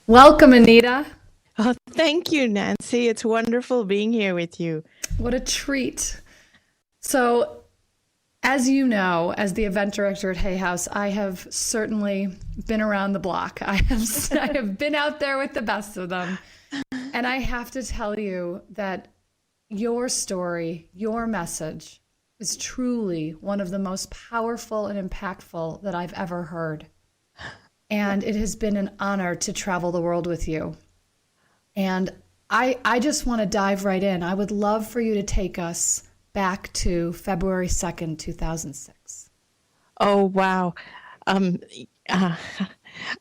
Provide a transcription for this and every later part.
Welcome, Anita. Oh, thank you, Nancy. It's wonderful being here with you. What a treat. So, as you know, as the event director at Hay House, I have certainly been around the block. I have been out there with the best of them. And I have to tell you that your story, your message is truly one of the most powerful and impactful that I've ever heard. And it has been an honor to travel the world with you. And I just want to dive right in. I would love for you to take us back to February 2nd, 2006. Oh, wow. Um, uh,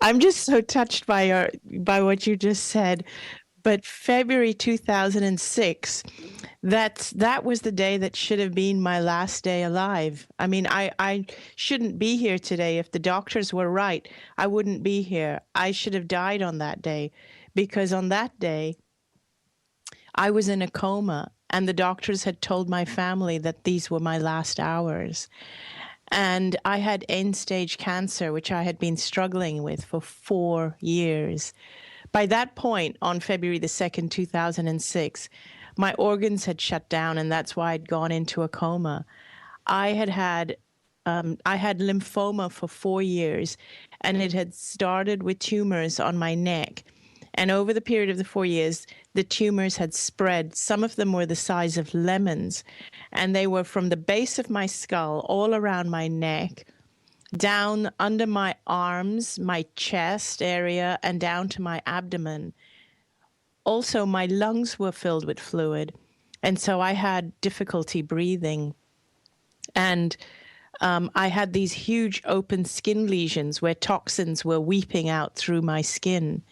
I'm just so touched by what you just said. But February 2006, that was the day that should have been my last day alive. I mean, I shouldn't be here today. If the doctors were right, I wouldn't be here. I should have died on that day because on that day, I was in a coma and the doctors had told my family that these were my last hours. And I had end-stage cancer, which I had been struggling with for 4 years. By that point, on February the 2nd, 2006, my organs had shut down, and that's why I'd gone into a coma. I had had I had lymphoma for 4 years, and it had started with tumors on my neck. And over the period of the 4 years, the tumors had spread. Some of them were the size of lemons, and they were from the base of my skull all around my neck, down under my arms, my chest area, and down to my abdomen. Also, my lungs were filled with fluid, and so I had difficulty breathing. And I had these huge open skin lesions where toxins were weeping out through my skin.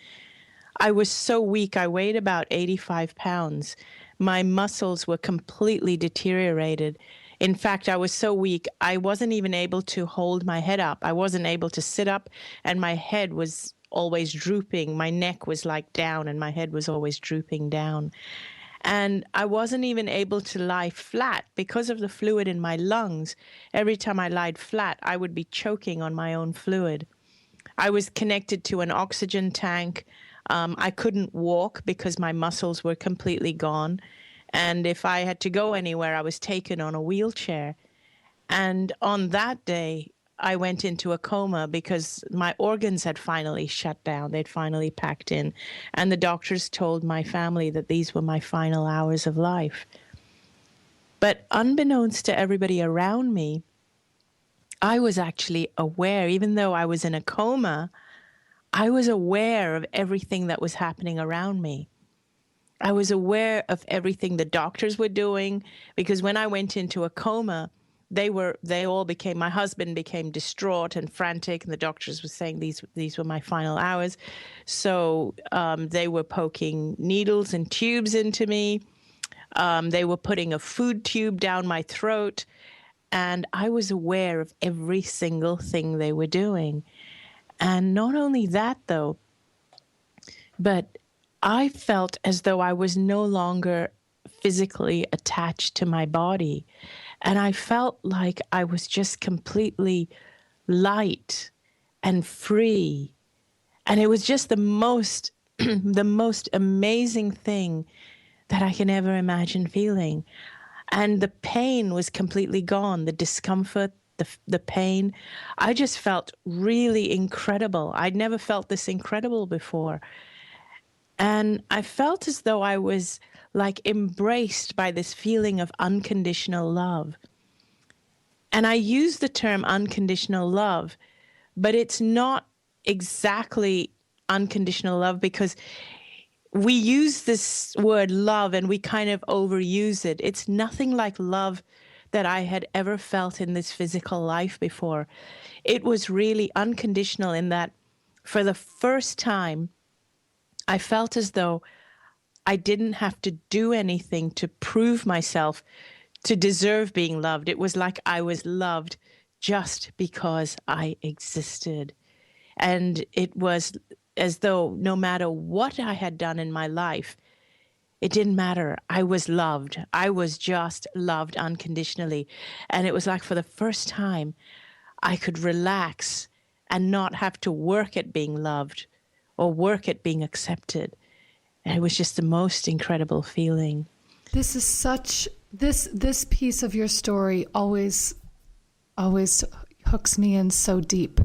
I was so weak. I weighed about 85 pounds. My muscles were completely deteriorated. In fact, I was so weak, I wasn't even able to hold my head up. I wasn't able to sit up, and my head was always drooping. My neck was like down, and my head was always drooping down. And I wasn't even able to lie flat because of the fluid in my lungs. Every time I lied flat, I would be choking on my own fluid. I was connected to an oxygen tank. I couldn't walk because my muscles were completely gone. And if I had to go anywhere, I was taken on a wheelchair. And on that day, I went into a coma because my organs had finally shut down. They'd finally packed in. And the doctors told my family that these were my final hours of life. But unbeknownst to everybody around me, I was actually aware, even though I was in a coma, I was aware of everything that was happening around me. I was aware of everything the doctors were doing, because when I went into a coma, my husband became distraught and frantic, and the doctors were saying these were my final hours. So they were poking needles and tubes into me. They were putting a food tube down my throat. And I was aware of every single thing they were doing. And not only that, though, but I felt as though I was no longer physically attached to my body. And I felt like I was just completely light and free. And it was just the most, the most amazing thing that I can ever imagine feeling. And the pain was completely gone, the discomfort, the pain. I just felt really incredible. I'd never felt this incredible before. And I felt as though I was like embraced by this feeling of unconditional love. And I use the term unconditional love, but it's not exactly unconditional love, because we use this word love and we kind of overuse it. It's nothing like love that I had ever felt in this physical life before. It was really unconditional in that for the first time, I felt as though I didn't have to do anything to prove myself to deserve being loved. It was like I was loved just because I existed. And it was as though no matter what I had done in my life, it didn't matter. I was loved. I was just loved unconditionally. And it was like for the first time, I could relax and not have to work at being loved or work at being accepted. And it was just the most incredible feeling. This is such this piece of your story always hooks me in so deep,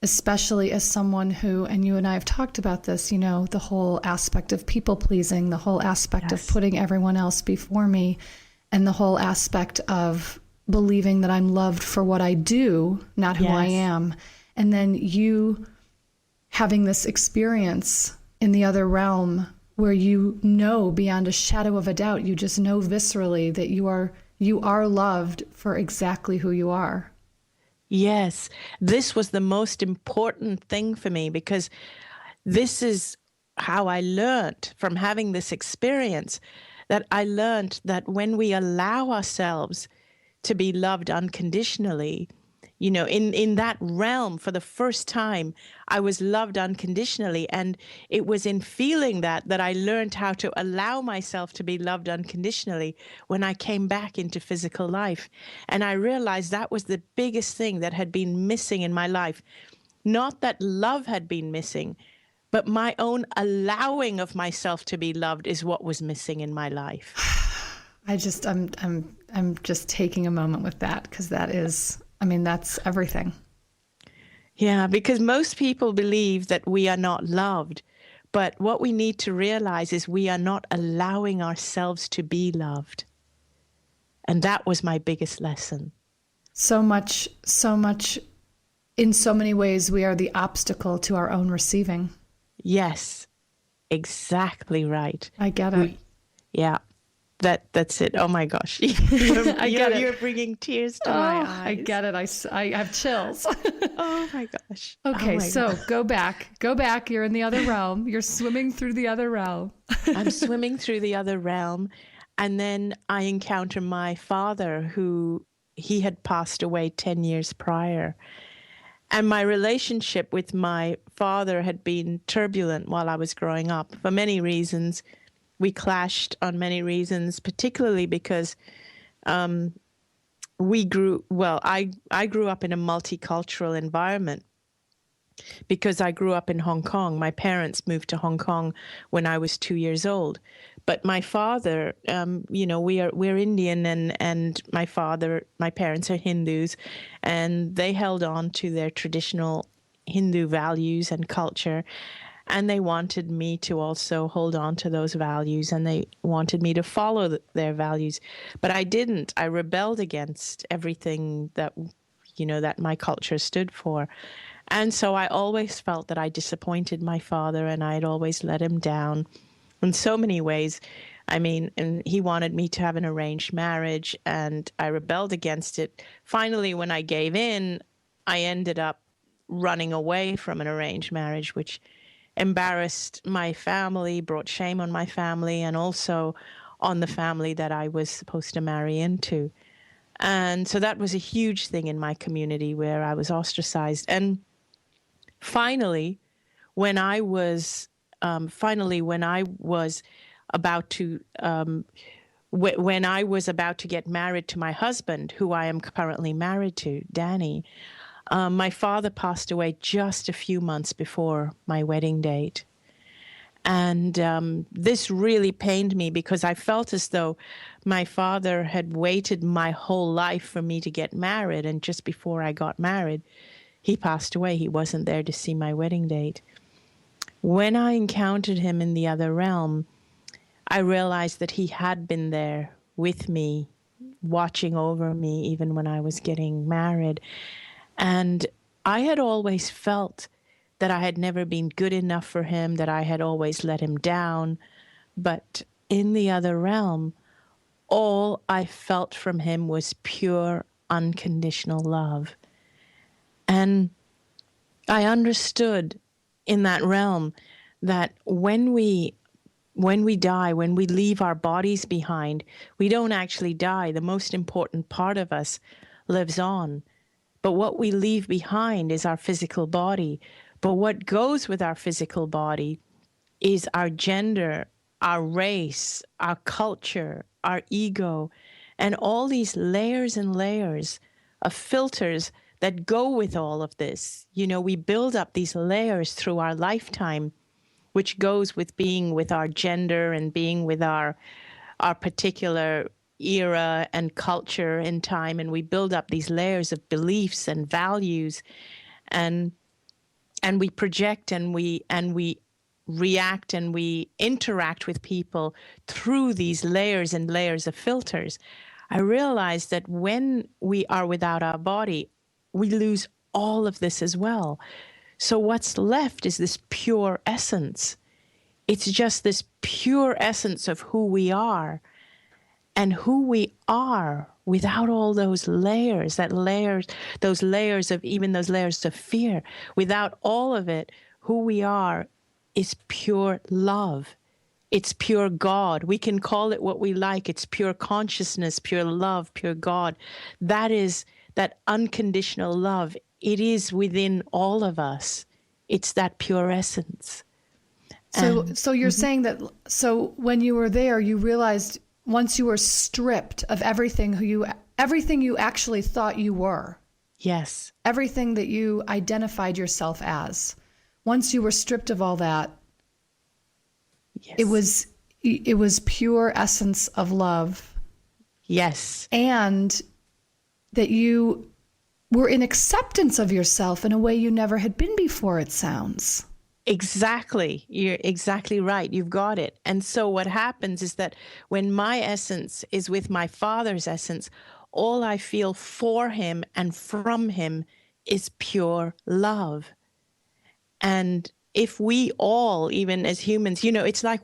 especially as someone who, and you and I have talked about this, you know, the whole aspect of people pleasing, the whole aspect of putting everyone else before me, and the whole aspect of believing that I'm loved for what I do, not who I am. And then you having this experience in the other realm where you know beyond a shadow of a doubt, you just know viscerally that you are loved for exactly who you are. Yes, this was the most important thing for me, because this is how I learned from having this experience, that I learned that when we allow ourselves to be loved unconditionally, you know, in that realm, for the first time, I was loved unconditionally. And it was in feeling that I learned how to allow myself to be loved unconditionally when I came back into physical life. And I realized that was the biggest thing that had been missing in my life. Not that love had been missing, but my own allowing of myself to be loved is what was missing in my life. I'm just taking a moment with that, because that is, I mean, that's everything. Yeah, because most people believe that we are not loved. But what we need to realize is we are not allowing ourselves to be loved. And that was my biggest lesson. So much, in so many ways, we are the obstacle to our own receiving. Yes, exactly right. I get it. Yeah. That's it. Oh my gosh. You're bringing tears to my eyes. I get it. I have chills. Oh my gosh. Okay, Oh my so gosh. go back. You're in the other realm. You're swimming through the other realm. I'm swimming through the other realm. And then I encounter my father, who he had passed away 10 years prior. And my relationship with my father had been turbulent while I was growing up for many reasons. We clashed on many reasons, particularly because I grew up in a multicultural environment because I grew up in Hong Kong. My parents moved to Hong Kong when I was 2 years old. But my father, we're Indian, and my parents are Hindus, and they held on to their traditional Hindu values and culture. And they wanted me to also hold on to those values, and they wanted me to follow their values. But I didn't. I rebelled against everything that my culture stood for. And so I always felt that I disappointed my father, and I'd always let him down in so many ways. I mean, and he wanted me to have an arranged marriage, and I rebelled against it. Finally, when I gave in, I ended up running away from an arranged marriage, which embarrassed my family, brought shame on my family, and also on the family that I was supposed to marry into. And so that was a huge thing in my community, where I was ostracized. And finally, when I was about to when I was about to get married to my husband, who I am currently married to, Danny, my father passed away just a few months before my wedding date. And this really pained me, because I felt as though my father had waited my whole life for me to get married. And just before I got married, he passed away. He wasn't there to see my wedding date. When I encountered him in the other realm, I realized that he had been there with me, watching over me, even when I was getting married. And I had always felt that I had never been good enough for him, that I had always let him down. But in the other realm, all I felt from him was pure, unconditional love. And I understood in that realm that when we die, when we leave our bodies behind, we don't actually die. The most important part of us lives on. But what we leave behind is our physical body. But what goes with our physical body is our gender, our race, our culture, our ego, and all these layers and layers of filters that go with all of this. You know, we build up these layers through our lifetime, which goes with being with our gender and being with our particular era and culture in time. And we build up these layers of beliefs and values, and we project and we react and we interact with people through these layers and layers of filters. I realized that when we are without our body, we lose all of this as well. So what's left is this pure essence. It's just this pure essence of who we are, and who we are without all those layers, those layers of fear. Without all of it, who we are is pure love. It's pure God. We can call it what we like. It's pure consciousness, pure love, pure God. That is that unconditional love. It is within all of us. It's that pure essence. So you're saying that, so when you were there, you realized once you were stripped of everything you actually thought you were. Yes. Everything that you identified yourself as. Once you were stripped of all that, Yes. it was pure essence of love. Yes. And that you were in acceptance of yourself in a way you never had been before, it sounds. Exactly. You're exactly right. You've got it. And so what happens is that when my essence is with my Father's essence, all I feel for him and from him is pure love. And if we all, even as humans, you know, it's like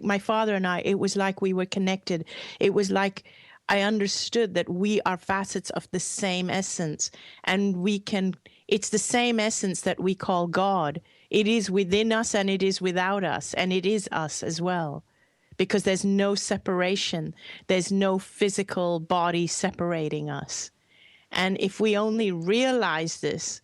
my Father and I, it was like we were connected. It was like I understood that we are facets of the same essence, and it's the same essence that we call God. It is within us and it is without us, and it is us as well, because there's no separation. There's no physical body separating us. And if we only realize this,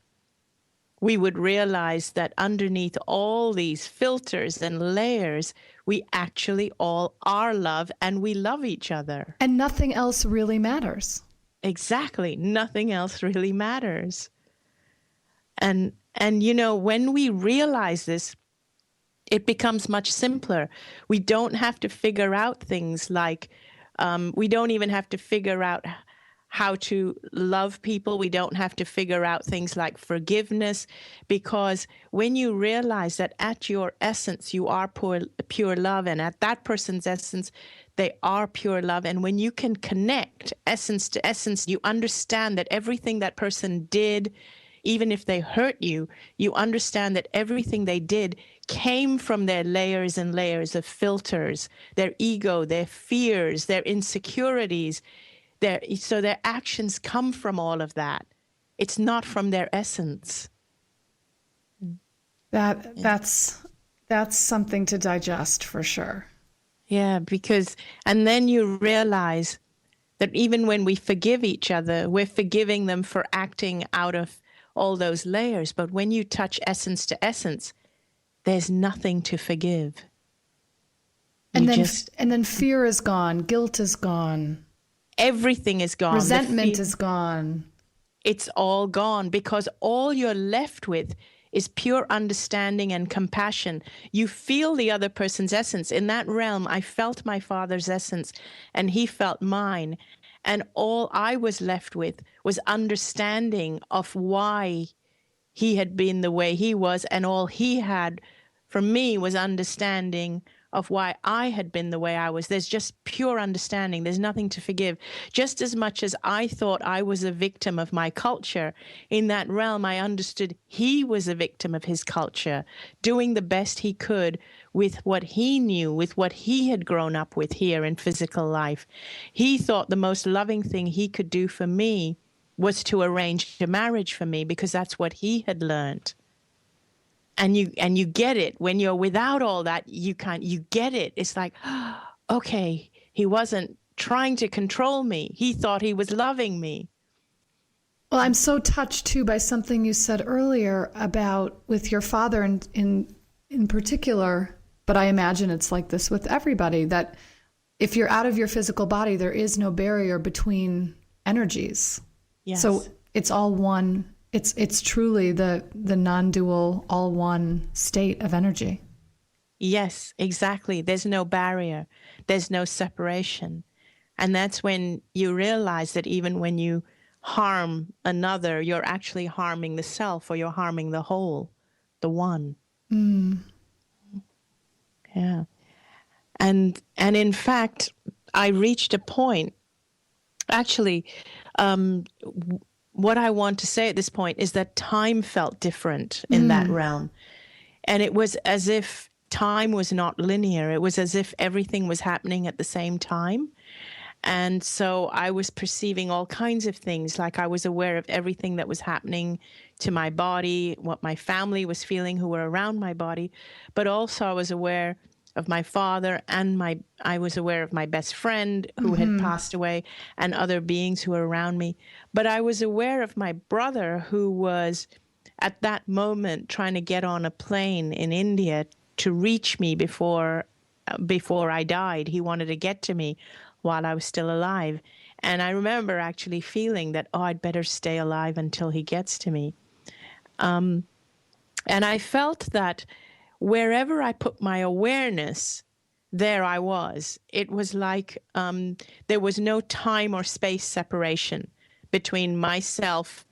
we would realize that underneath all these filters and layers, we actually all are love, and we love each other. And nothing else really matters. Exactly. Nothing else really matters. And you know, when we realize this, it becomes much simpler. We don't have to figure out things like, we don't even have to figure out how to love people. We don't have to figure out things like forgiveness, because when you realize that at your essence, you are pure love, and at that person's essence, they are pure love. And when you can connect essence to essence, you understand that everything that person did, even if they hurt you, you understand that everything they did came from their layers and layers of filters, their ego, their fears, their insecurities. So their actions come from all of that. It's not from their essence. That's something to digest for sure. Yeah, and then you realize that even when we forgive each other, we're forgiving them for acting out of all those layers. But when you touch essence to essence, there's nothing to forgive. And then fear is gone, guilt is gone. Everything is gone. Resentment is gone. It's all gone, because all you're left with is pure understanding and compassion. You feel the other person's essence. In that realm, I felt my Father's essence, and he felt mine. And all I was left with was understanding of why he had been the way he was, and all he had from me was understanding of why I had been the way I was. There's just pure understanding. There's nothing to forgive. Just as much as I thought I was a victim of my culture, in that realm I understood he was a victim of his culture, doing the best he could with what he knew, with what he had grown up with here in physical life. He thought the most loving thing he could do for me was to arrange a marriage for me, because that's what he had learned. And you get it when you're without all that. You get it. It's like, okay, he wasn't trying to control me. He thought he was loving me. Well, I'm so touched too by something you said earlier about with your father in particular, but I imagine it's like this with everybody, that if you're out of your physical body, there is no barrier between energies. Yes. So it's all one It's truly the non-dual, all-one state of energy. Yes, exactly. There's no barrier. There's no separation. And that's when you realize that even when you harm another, you're actually harming the self, or you're harming the whole, the one. Yeah. And in fact, I reached a point, actually, what I want to say at this point is that time felt different in that realm. And it was as if time was not linear. It was as if everything was happening at the same time. And so I was perceiving all kinds of things, like I was aware of everything that was happening to my body, what my family was feeling who were around my body, but also I was aware of my father, and I was aware of my best friend who had passed away, and other beings who were around me. But I was aware of my brother, who was at that moment trying to get on a plane in India to reach me before I died. He wanted to get to me while I was still alive. And I remember actually feeling that, oh, I'd better stay alive until he gets to me. And I felt that wherever I put my awareness, there I was. It was like there was no time or space separation between myself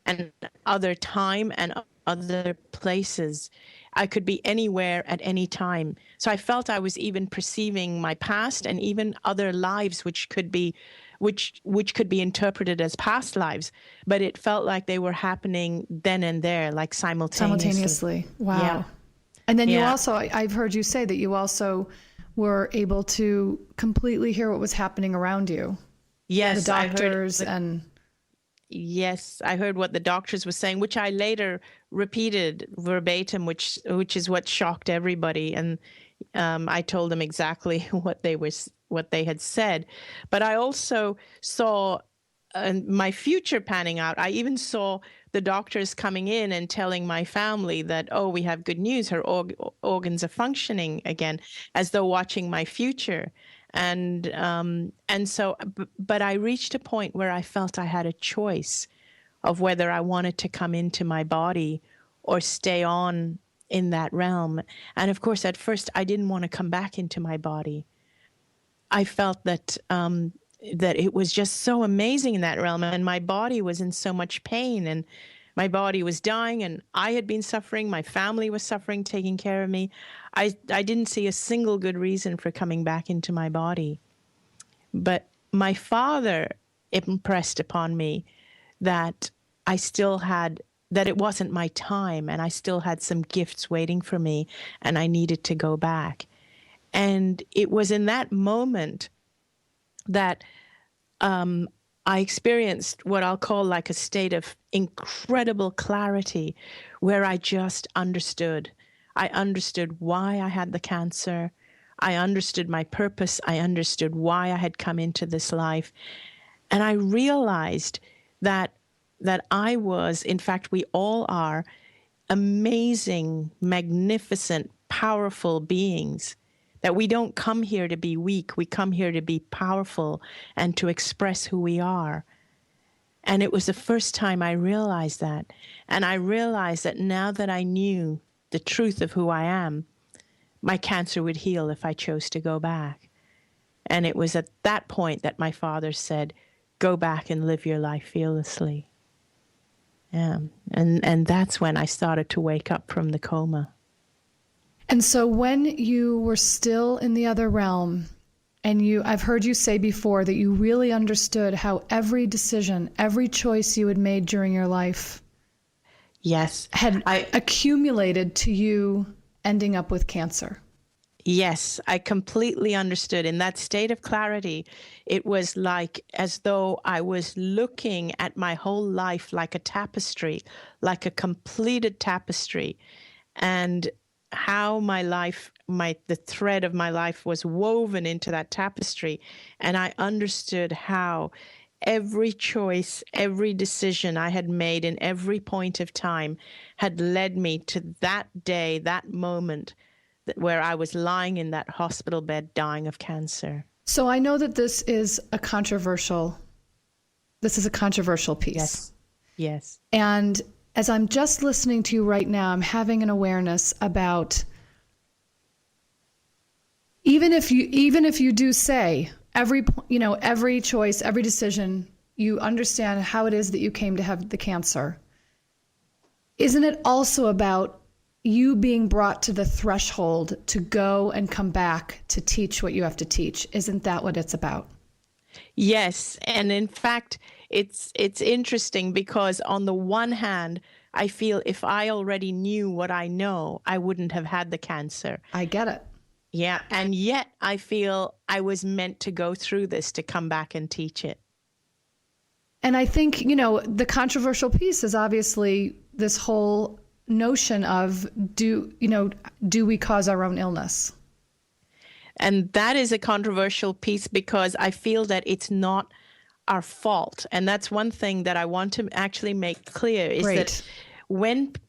and other time and other places. I could be anywhere at any time. So I felt I was even perceiving my past and even other lives, which could be interpreted as past lives, but it felt like they were happening then and there, like simultaneously. Wow. Yeah. And then you also, I've heard you say that you also were able to completely hear what was happening around you. Yes, the doctors and... Yes, I heard what the doctors were saying, which I later repeated verbatim, which is what shocked everybody. And I told them exactly what they had said. But I also saw my future panning out. I even saw the doctors coming in and telling my family that, oh, we have good news. Her organs are functioning again, as though watching my future. And so, but I reached a point where I felt I had a choice of whether I wanted to come into my body or stay on in that realm. And of course, at first, I didn't want to come back into my body. I felt that that it was just so amazing in that realm, and my body was in so much pain, and my body was dying, and I had been suffering. My family was suffering, taking care of me. I didn't see a single good reason for coming back into my body. But my father impressed upon me that that it wasn't my time, and I still had some gifts waiting for me, and I needed to go back. And it was in that moment that I experienced what I'll call like a state of incredible clarity, where I just understood. I understood why I had the cancer. I understood my purpose. I understood why I had come into this life. And I realized that I was, in fact, we all are, amazing, magnificent, powerful beings. That we don't come here to be weak. We come here to be powerful and to express who we are. And it was the first time I realized that. And I realized that now that I knew the truth of who I am, my cancer would heal if I chose to go back. And it was at that point that my father said, go back and live your life fearlessly. And that's when I started to wake up from the coma. And so when you were still in the other realm, and I've heard you say before that you really understood how every decision, every choice you had made during your life, yes, had accumulated to you ending up with cancer. Yes, I completely understood. In that state of clarity, it was like as though I was looking at my whole life like a tapestry, like a completed tapestry, and how my life, the thread of my life was woven into that tapestry. And I understood how every choice, every decision I had made in every point of time had led me to that day, that moment where I was lying in that hospital bed dying of cancer. So I know that this is a controversial piece. Yes. Yes. And as I'm just listening to you right now, I'm having an awareness about even if you do say every choice, every decision, you understand how it is that you came to have the cancer. Isn't it also about you being brought to the threshold to go and come back to teach what you have to teach? Isn't that what it's about? Yes, and in fact, it's interesting because on the one hand, I feel if I already knew what I know, I wouldn't have had the cancer. I get it. Yeah, and yet I feel I was meant to go through this to come back and teach it. And I think, the controversial piece is obviously this whole notion of do we cause our own illness? And that is a controversial piece because I feel that it's not our fault. And that's one thing that I want to actually make clear is Great. that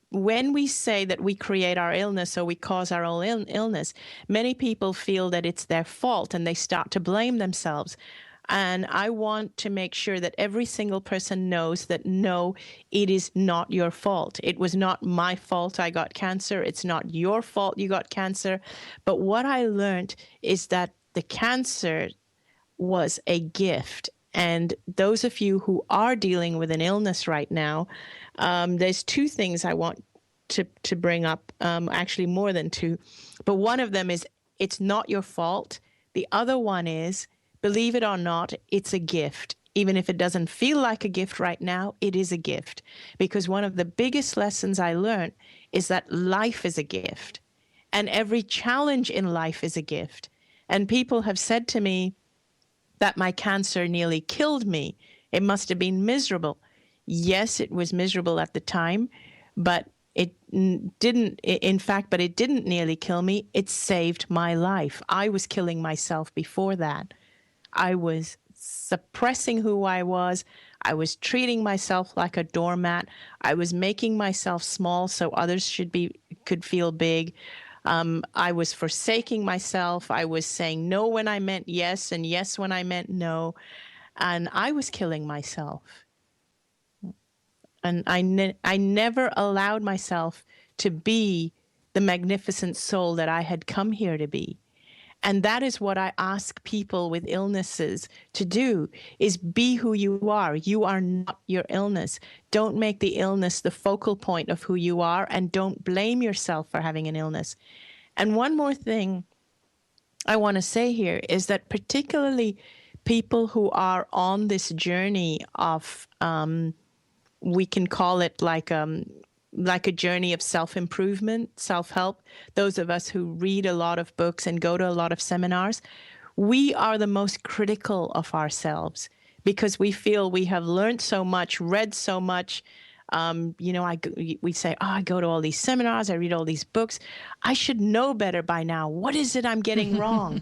when we say that we create our illness or we cause our own illness, many people feel that it's their fault and they start to blame themselves. And I want to make sure that every single person knows that no, it is not your fault. It was not my fault I got cancer. It's not your fault you got cancer. But what I learned is that the cancer was a gift. And those of you who are dealing with an illness right now, there's two things I want to bring up, actually more than two. But one of them is it's not your fault. The other one is, believe it or not, it's a gift. Even if it doesn't feel like a gift right now, it is a gift. Because one of the biggest lessons I learned is that life is a gift. And every challenge in life is a gift. And people have said to me that my cancer nearly killed me. It must have been miserable. Yes, it was miserable at the time, but it didn't, in fact, but it didn't nearly kill me. It saved my life. I was killing myself before that. I was suppressing who I was. I was treating myself like a doormat. I was making myself small so others could feel big. I was forsaking myself. I was saying no when I meant yes and yes when I meant no. And I was killing myself. And I never allowed myself to be the magnificent soul that I had come here to be. And that is what I ask people with illnesses to do, is be who you are. You are not your illness. Don't make the illness the focal point of who you are, and don't blame yourself for having an illness. And one more thing I want to say here is that particularly people who are on this journey of, we can call it like a journey of self-improvement, self-help, those of us who read a lot of books and go to a lot of seminars, we are the most critical of ourselves because we feel we have learned so much, read so much. We say, I go to all these seminars, I read all these books. I should know better by now. What is it I'm getting wrong?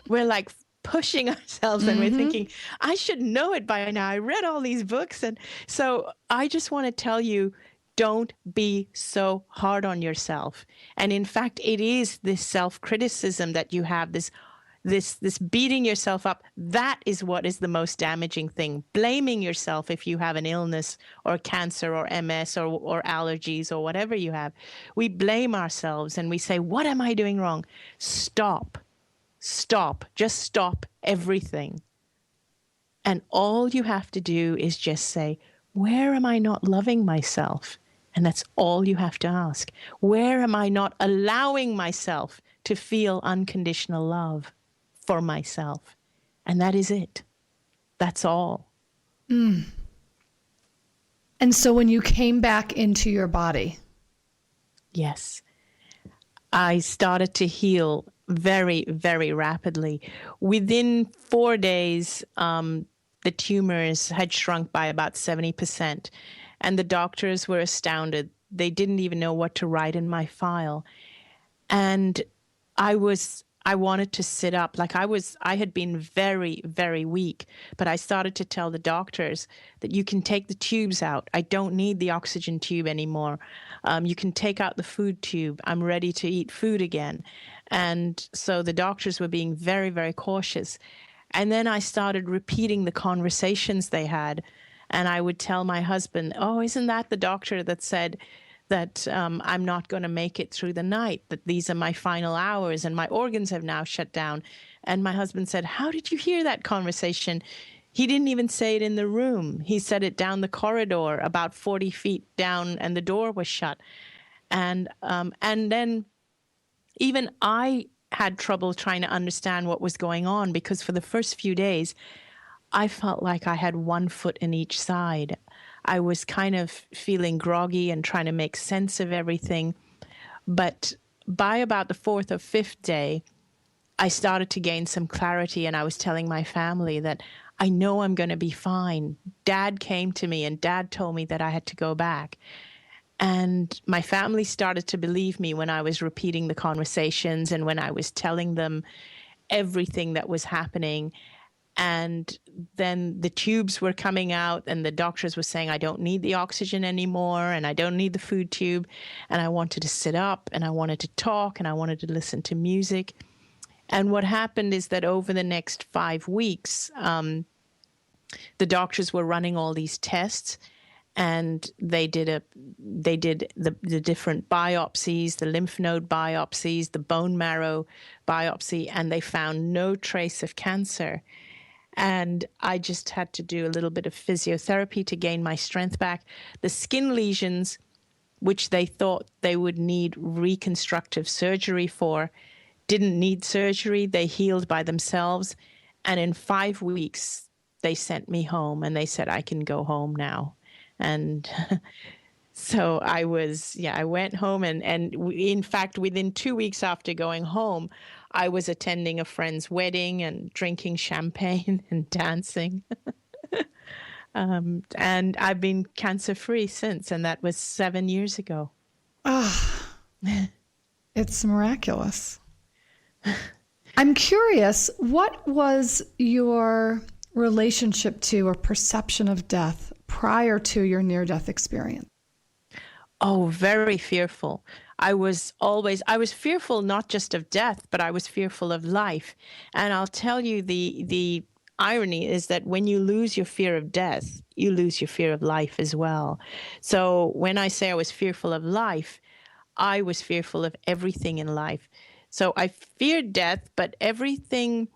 We're like pushing ourselves and we're thinking, I should know it by now. I read all these books. And so I just want to tell you, don't be so hard on yourself. And in fact, it is this self-criticism that you have, this beating yourself up. That is what is the most damaging thing. Blaming yourself if you have an illness or cancer or MS or allergies or whatever you have. We blame ourselves and we say, what am I doing wrong? Stop. Just stop everything. And all you have to do is just say, where am I not loving myself? And that's all you have to ask. Where am I not allowing myself to feel unconditional love for myself? And that is it. That's all. And so when you came back into your body. Yes. I started to heal very, very rapidly. Within 4 days, the tumors had shrunk by about 70%. And the doctors were astounded. They didn't even know what to write in my file. And I wanted to sit up. I had been very, very weak, but I started to tell the doctors that you can take the tubes out. I don't need the oxygen tube anymore. You can take out the food tube. I'm ready to eat food again. And so the doctors were being very, very cautious. And then I started repeating the conversations they had. And I would tell my husband, oh, isn't that the doctor that said that I'm not going to make it through the night, that these are my final hours and my organs have now shut down? And my husband said, how did you hear that conversation? He didn't even say it in the room. He said it down the corridor about 40 feet down, and the door was shut. And then even I had trouble trying to understand what was going on, because for the first few days, I felt like I had one foot in each side. I was kind of feeling groggy and trying to make sense of everything. But by about the fourth or fifth day, I started to gain some clarity, and I was telling my family that I know I'm going to be fine. Dad came to me and Dad told me that I had to go back. And my family started to believe me when I was repeating the conversations and when I was telling them everything that was happening. And then the tubes were coming out and the doctors were saying, I don't need the oxygen anymore and I don't need the food tube. And I wanted to sit up and I wanted to talk and I wanted to listen to music. And what happened is that over the next 5 weeks, the doctors were running all these tests, and they did the different biopsies, the lymph node biopsies, the bone marrow biopsy, and they found no trace of cancer. And I just had to do a little bit of physiotherapy to gain my strength back. The skin lesions, which they thought they would need reconstructive surgery for, didn't need surgery. They healed by themselves. And in 5 weeks, they sent me home and they said, I can go home now. And so I went home. And in fact, within 2 weeks after going home, I was attending a friend's wedding and drinking champagne and dancing. And I've been cancer-free since, and that was 7 years ago. Ah, it's miraculous. I'm curious, what was your relationship to or perception of death prior to your near-death experience? Oh, very fearful. I was fearful not just of death, but I was fearful of life. And I'll tell you, the irony is that when you lose your fear of death, you lose your fear of life as well. So when I say I was fearful of life, I was fearful of everything in life. So I feared death, but everything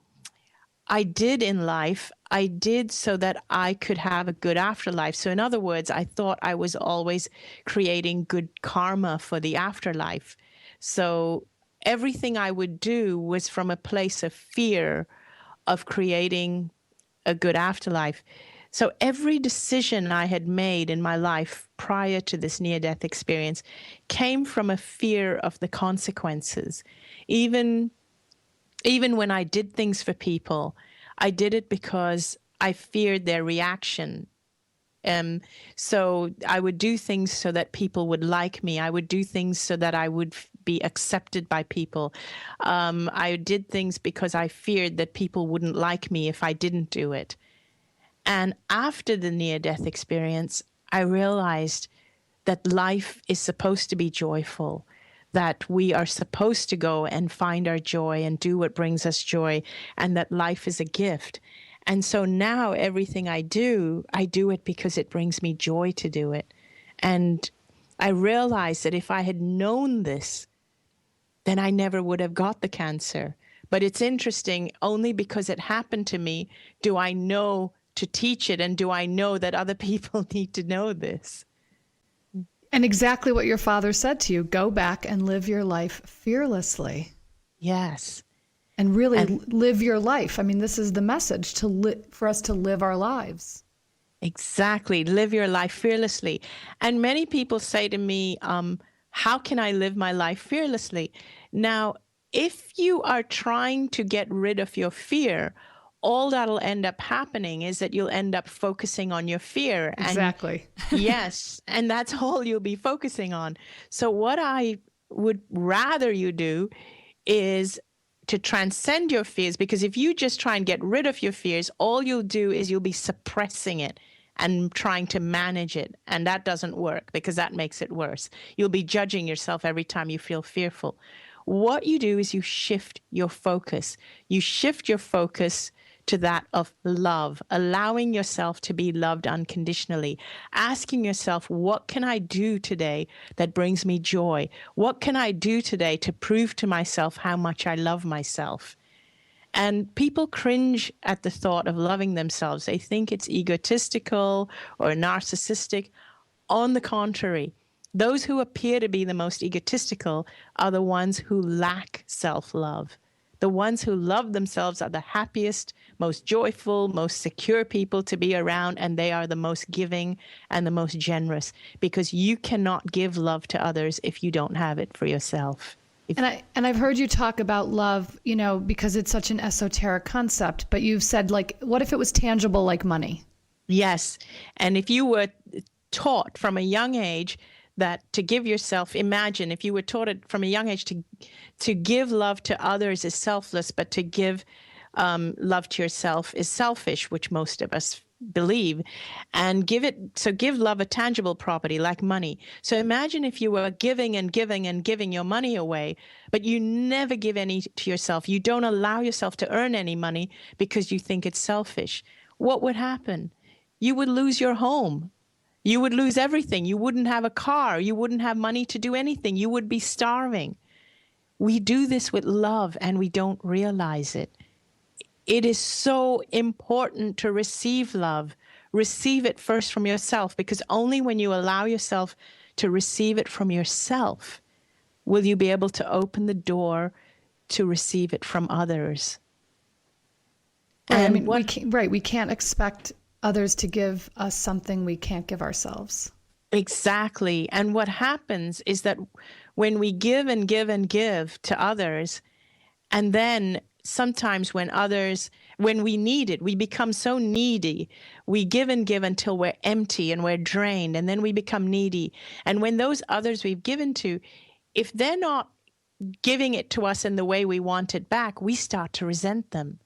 I did in life, I did so that I could have a good afterlife. So in other words, I thought I was always creating good karma for the afterlife. So everything I would do was from a place of fear of creating a good afterlife. So every decision I had made in my life prior to this near-death experience came from a fear of the consequences. Even when I did things for people, I did it because I feared their reaction. So I would do things so that people would like me. I would do things so that I would be accepted by people. I did things because I feared that people wouldn't like me if I didn't do it. And after the near-death experience, I realized that life is supposed to be joyful, that we are supposed to go and find our joy and do what brings us joy, and that life is a gift. And so now everything I do it because it brings me joy to do it. And I realized that if I had known this, then I never would have got the cancer. But it's interesting, only because it happened to me do I know to teach it, and do I know that other people need to know this. And exactly what your father said to you, go back and live your life fearlessly. Yes. And really live your life. I mean, this is the message for us to live our lives. Exactly. Live your life fearlessly. And many people say to me, how can I live my life fearlessly? Now, if you are trying to get rid of your fear, all that'll end up happening is that you'll end up focusing on your fear. Exactly. Yes. And that's all you'll be focusing on. So what I would rather you do is to transcend your fears, because if you just try and get rid of your fears, all you'll do is you'll be suppressing it and trying to manage it. And that doesn't work, because that makes it worse. You'll be judging yourself every time you feel fearful. What you do is you shift your focus. You shift your focus to that of love, allowing yourself to be loved unconditionally, asking yourself, what can I do today that brings me joy? What can I do today to prove to myself how much I love myself? And people cringe at the thought of loving themselves. They think it's egotistical or narcissistic. On the contrary, those who appear to be the most egotistical are the ones who lack self-love. The ones who love themselves are the happiest, most joyful, most secure people to be around, and they are the most giving and the most generous, because you cannot give love to others if you don't have it for yourself. And I've heard you talk about love, you know, because it's such an esoteric concept, but you've said, like, what if it was tangible like money? Yes. And if you were taught from a young age that to give yourself, imagine if you were taught it from a young age to give love to others is selfless, but to give love to yourself is selfish, which most of us believe, and give love a tangible property like money. So imagine if you were giving and giving and giving your money away, but you never give any to yourself. You don't allow yourself to earn any money because you think it's selfish. What would happen? You would lose your home. You would lose everything. You wouldn't have a car. You wouldn't have money to do anything. You would be starving. We do this with love and we don't realize it. It is so important to receive love. Receive it first from yourself, because only when you allow yourself to receive it from yourself will you be able to open the door to receive it from others. Right, and I mean, we can't expect others to give us something we can't give ourselves. Exactly. And what happens is that when we give and give and give to others, and then sometimes when we need it, we become so needy. We give and give until we're empty and we're drained, and then we become needy. And when those others we've given to, if they're not giving it to us in the way we want it back, we start to resent them.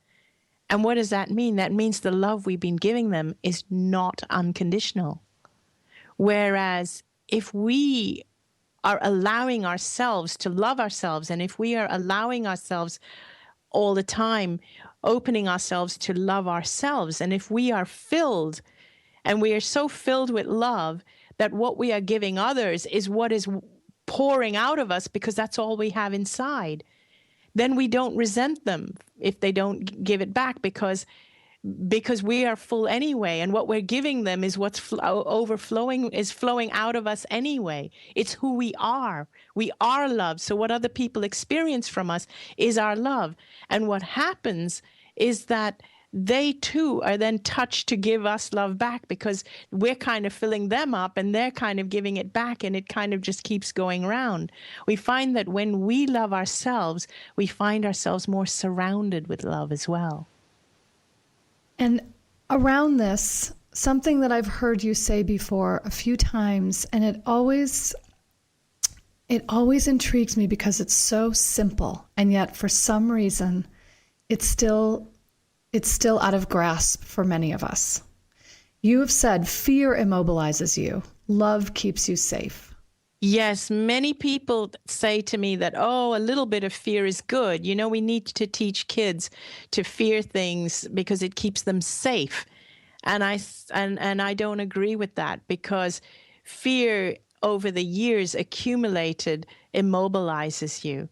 And what does that mean? That means the love we've been giving them is not unconditional. Whereas if we are allowing ourselves to love ourselves, and if we are allowing ourselves all the time, opening ourselves to love ourselves, and if we are filled, and we are so filled with love that what we are giving others is what is pouring out of us because that's all we have inside, then we don't resent them if they don't give it back, because we are full anyway, and what we're giving them is what's overflowing, is flowing out of us anyway. It's who we are. We are love. So what other people experience from us is our love. And what happens is that they too are then touched to give us love back, because we're kind of filling them up and they're kind of giving it back, and it kind of just keeps going around. We find that when we love ourselves, we find ourselves more surrounded with love as well. And around this, something that I've heard you say before a few times, and it always intrigues me because it's so simple, and yet for some reason it's still out of grasp for many of us. You have said fear immobilizes you, love keeps you safe. Yes, many people say to me that, oh, a little bit of fear is good. You know, we need to teach kids to fear things because it keeps them safe. And I don't agree with that, because fear over the years accumulated immobilizes you.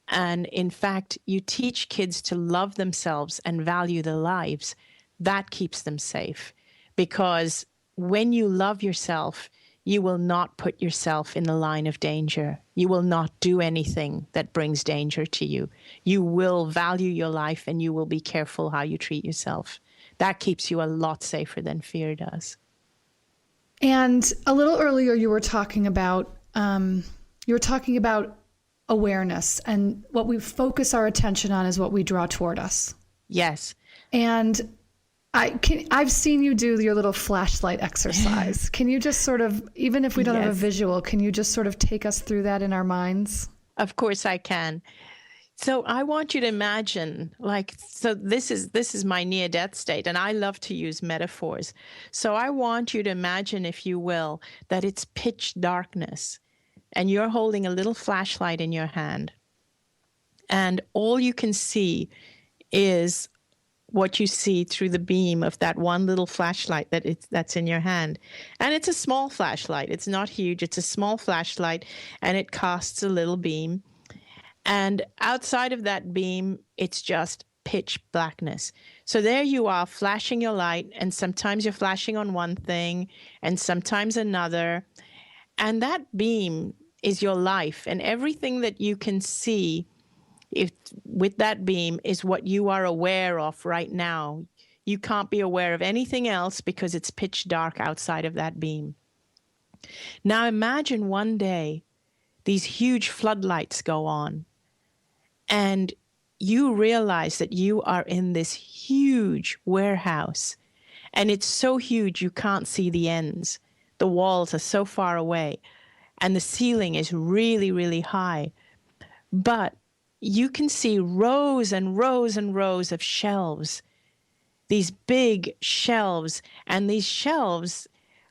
And in fact, you teach kids to love themselves and value their lives. That keeps them safe, because when you love yourself, you will not put yourself in the line of danger. You will not do anything that brings danger to you. You will value your life, and you will be careful how you treat yourself. That keeps you a lot safer than fear does. And a little earlier, you were talking about awareness, and what we focus our attention on is what we draw toward us. Yes. And I've seen you do your little flashlight exercise. Can you just sort of, even if we don't have a visual, can you just sort of take us through that in our minds? Of course I can. So I want you to imagine, this is my near-death state, and I love to use metaphors. So I want you to imagine, if you will, that it's pitch darkness, and you're holding a little flashlight in your hand, and all you can see is what you see through the beam of that one little flashlight that's in your hand. And it's a small flashlight. It's not huge. It's a small flashlight, and it casts a little beam. And outside of that beam, it's just pitch blackness. So there you are flashing your light, and sometimes you're flashing on one thing and sometimes another. And that beam is your life, and everything that you can see if with that beam is what you are aware of right now. You can't be aware of anything else because it's pitch dark outside of that beam. Now imagine one day these huge floodlights go on, and you realize that you are in this huge warehouse, and it's so huge you can't see the ends. The walls are so far away, and the ceiling is really, really high. But you can see rows and rows and rows of shelves, these big shelves, and these shelves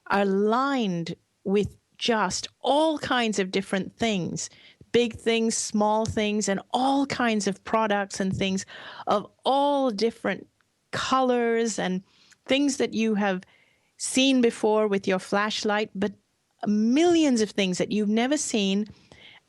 are lined with just all kinds of different things, big things, small things, and all kinds of products and things of all different colors and things that you have seen before with your flashlight, but millions of things that you've never seen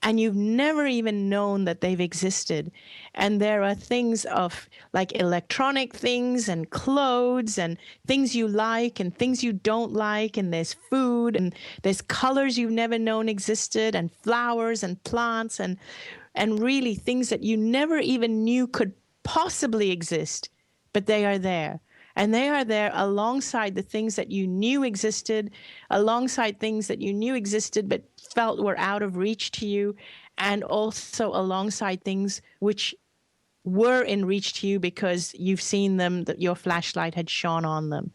and you've never even known that they've existed. And there are things of like electronic things and clothes and things you like and things you don't like. And there's food and there's colors you've never known existed and flowers and plants and really things that you never even knew could possibly exist, but they are there. And they are there alongside the things that you knew existed, alongside things that you knew existed but felt were out of reach to you, and also alongside things which were in reach to you because you've seen them, that your flashlight had shone on them.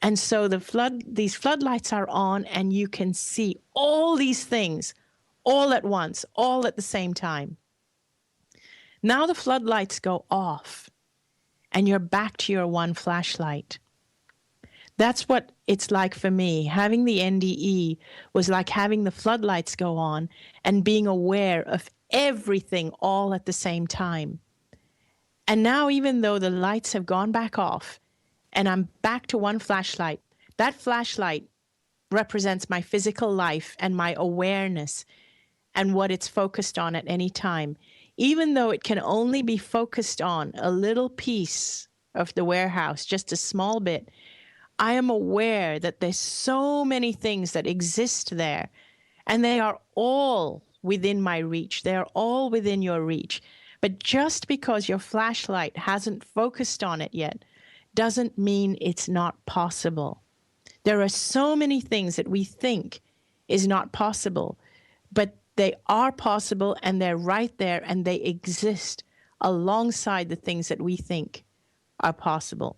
And so these floodlights are on, and you can see all these things all at once, all at the same time. Now the floodlights go off, and you're back to your one flashlight. That's what it's like for me. Having the NDE was like having the floodlights go on and being aware of everything all at the same time. And now, even though the lights have gone back off and I'm back to one flashlight, that flashlight represents my physical life and my awareness and what it's focused on at any time. Even though it can only be focused on a little piece of the warehouse, just a small bit, I am aware that there's so many things that exist there, and they are all within my reach. They are all within your reach. But just because your flashlight hasn't focused on it yet doesn't mean it's not possible. There are so many things that we think is not possible, but they are possible, and they're right there, and they exist alongside the things that we think are possible.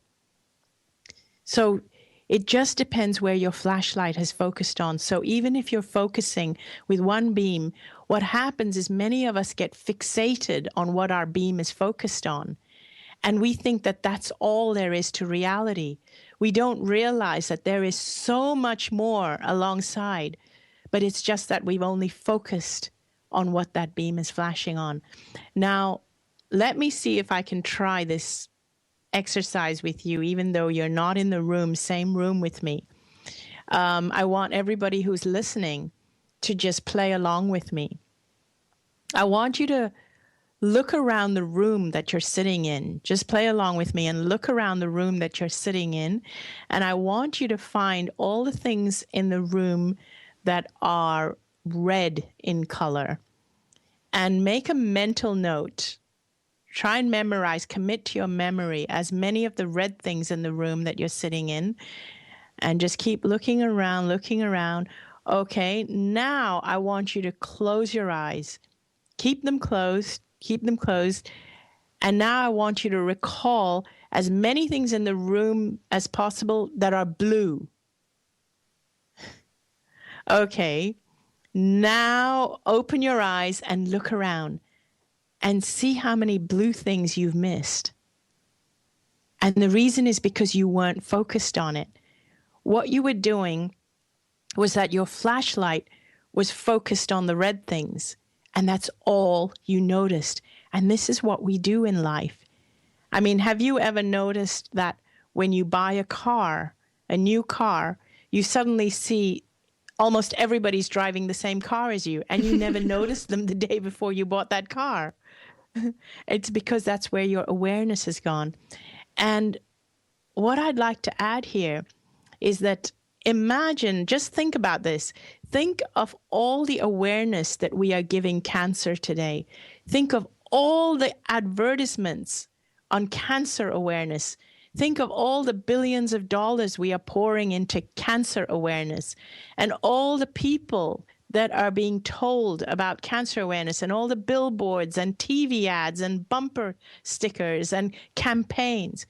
So it just depends where your flashlight has focused on. So even if you're focusing with one beam, what happens is many of us get fixated on what our beam is focused on. And we think that that's all there is to reality. We don't realize that there is so much more alongside, but it's just that we've only focused on what that beam is flashing on. Now, let me see if I can try this exercise with you, even though you're not in the room, same room with me. I want everybody who's listening to just play along with me. I want you to look around the room that you're sitting in. Just play along with me and look around the room that you're sitting in. And I want you to find all the things in the room that are red in color, and make a mental note. Try and memorize, commit to your memory as many of the red things in the room that you're sitting in, and just keep looking around, looking around. Okay, now I want you to close your eyes. Keep them closed, keep them closed. And now I want you to recall as many things in the room as possible that are blue. Okay, now open your eyes and look around and see how many blue things you've missed. And the reason is because you weren't focused on it. What you were doing was that your flashlight was focused on the red things, and that's all you noticed. And this is what we do in life. I mean, have you ever noticed that when you buy a new car, you suddenly see almost everybody's driving the same car as you, and you never noticed them the day before you bought that car? It's because that's where your awareness has gone. And what I'd like to add here is that imagine, just think about this. Think of all the awareness that we are giving cancer today. Think of all the advertisements on cancer awareness. Think of all the billions of dollars we are pouring into cancer awareness, and all the people that are being told about cancer awareness, and all the billboards and TV ads and bumper stickers and campaigns.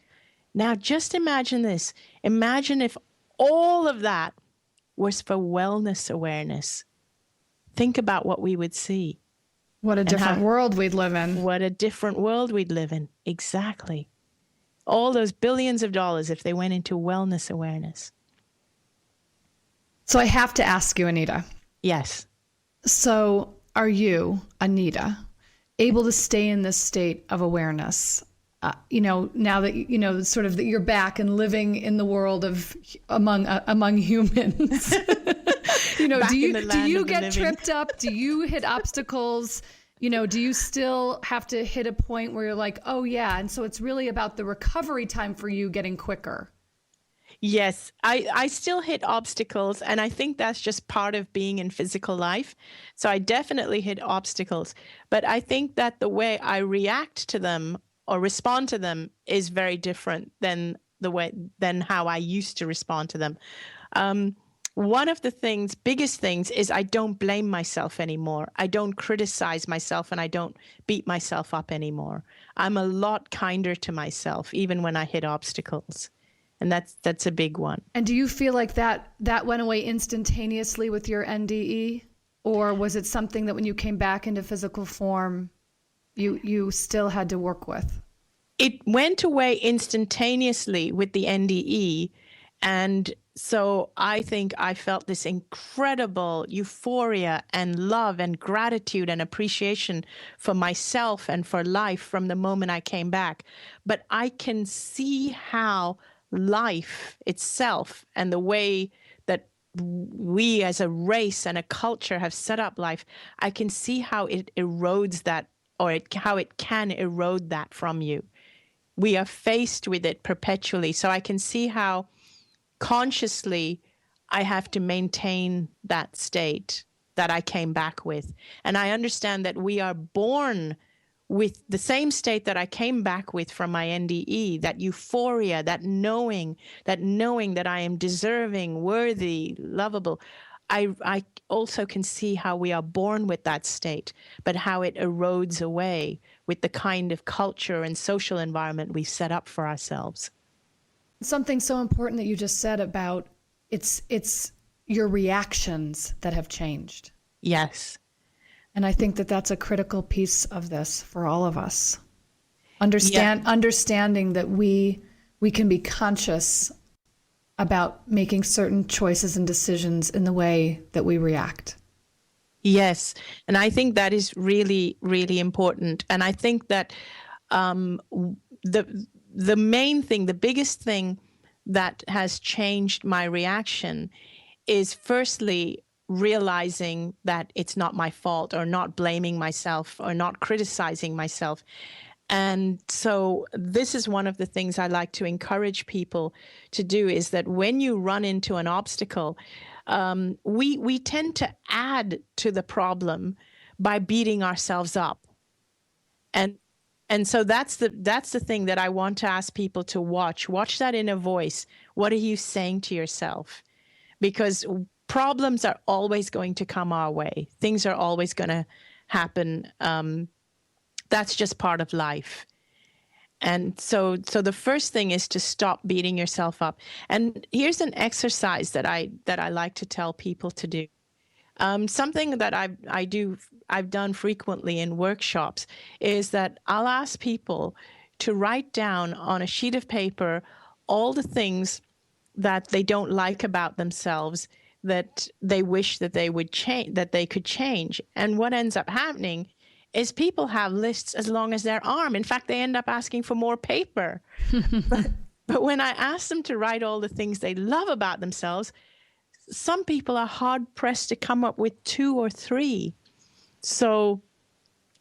Now, just imagine this. Imagine if all of that was for wellness awareness. Think about what we would see. What a different world we'd live in. What a different world we'd live in. Exactly. All those billions of dollars if they went into wellness awareness. So I have to ask you, Anita. Yes. So are you, Anita, able to stay in this state of awareness? Now that, sort of that you're back and living in the world of among humans. Do you get tripped up? Do you hit obstacles? Do you still have to hit a point where you're like, oh yeah. And so it's really about the recovery time for you getting quicker. Yes, I still hit obstacles, and I think that's just part of being in physical life. So I definitely hit obstacles, but I think that the way I react to them or respond to them is very different than how I used to respond to them. One of the biggest things is I don't blame myself anymore. I don't criticize myself, and I don't beat myself up anymore. I'm a lot kinder to myself, even when I hit obstacles. And that's a big one. And do you feel like that went away instantaneously with your NDE? Or was it something that when you came back into physical form, you still had to work with? It went away instantaneously with the NDE. And so I think I felt this incredible euphoria and love and gratitude and appreciation for myself and for life from the moment I came back. But I can see how life itself and the way that we as a race and a culture have set up life, I can see how it erodes that, or how it can erode that from you. We are faced with it perpetually. So I can see how consciously I have to maintain that state that I came back with. And I understand that we are born with the same state that I came back with from my NDE, that euphoria, that knowing that I am deserving, worthy, lovable. I also can see how we are born with that state, but how it erodes away with the kind of culture and social environment we've set up for ourselves. Something so important that you just said about it's your reactions that have changed. Yes. And I think that that's a critical piece of this for all of us. Understanding that we can be conscious about making certain choices and decisions in the way that we react. Yes. And I think that is really, really important. And I think that the main thing, the biggest thing that has changed my reaction is firstly realizing that it's not my fault, or not blaming myself, or not criticizing myself. And so this is one of the things I like to encourage people to do, is that when you run into an obstacle, we tend to add to the problem by beating ourselves up. And so that's the thing that I want to ask people to watch. Watch that inner voice. What are you saying to yourself? Because problems are always going to come our way. Things are always going to happen. That's just part of life. And so the first thing is to stop beating yourself up. And here's an exercise that I like to tell people to do. Something that I've done frequently in workshops is that I'll ask people to write down on a sheet of paper all the things that they don't like about themselves, that they wish that they would change, that they could change. And what ends up happening is people have lists as long as their arm. In fact, they end up asking for more paper. But when I ask them to write all the things they love about themselves, some people are hard pressed to come up with 2 or 3. So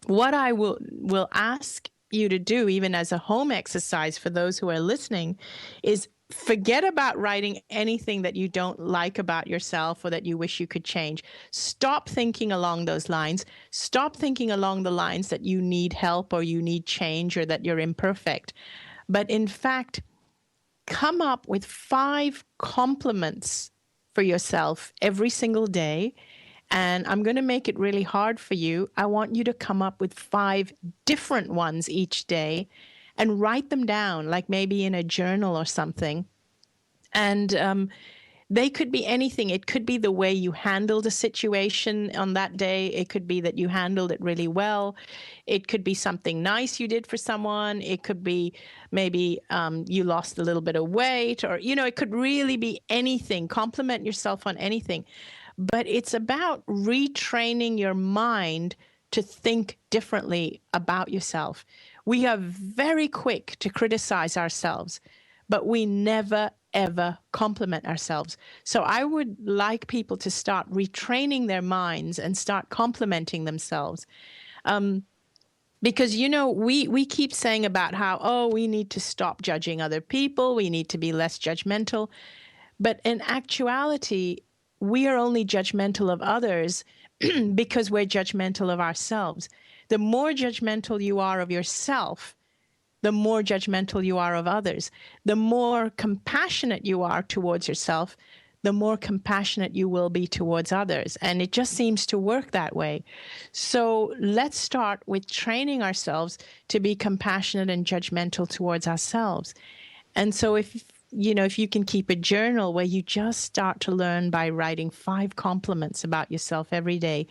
what I will ask you to do, even as a home exercise for those who are listening, is forget about writing anything that you don't like about yourself or that you wish you could change. Stop thinking along those lines. Stop thinking along the lines that you need help or you need change or that you're imperfect. But in fact, come up with 5 compliments for yourself every single day. And I'm going to make it really hard for you. I want you to come up with 5 different ones each day and write them down, like maybe in a journal or something. And they could be anything. It could be the way you handled a situation on that day. It could be that you handled it really well. It could be something nice you did for someone. It could be maybe you lost a little bit of weight, or, it could really be anything. Compliment yourself on anything. But it's about retraining your mind to think differently about yourself. We are very quick to criticize ourselves, but we never, ever compliment ourselves. So I would like people to start retraining their minds and start complimenting themselves. Because, we keep saying about how, we need to stop judging other people. We need to be less judgmental. But in actuality, we are only judgmental of others because we're judgmental of ourselves. The more judgmental you are of yourself, the more judgmental you are of others. The more compassionate you are towards yourself, the more compassionate you will be towards others. And it just seems to work that way. So let's start with training ourselves to be compassionate and judgmental towards ourselves. And so if you can keep a journal where you just start to learn by writing 5 compliments about yourself every day,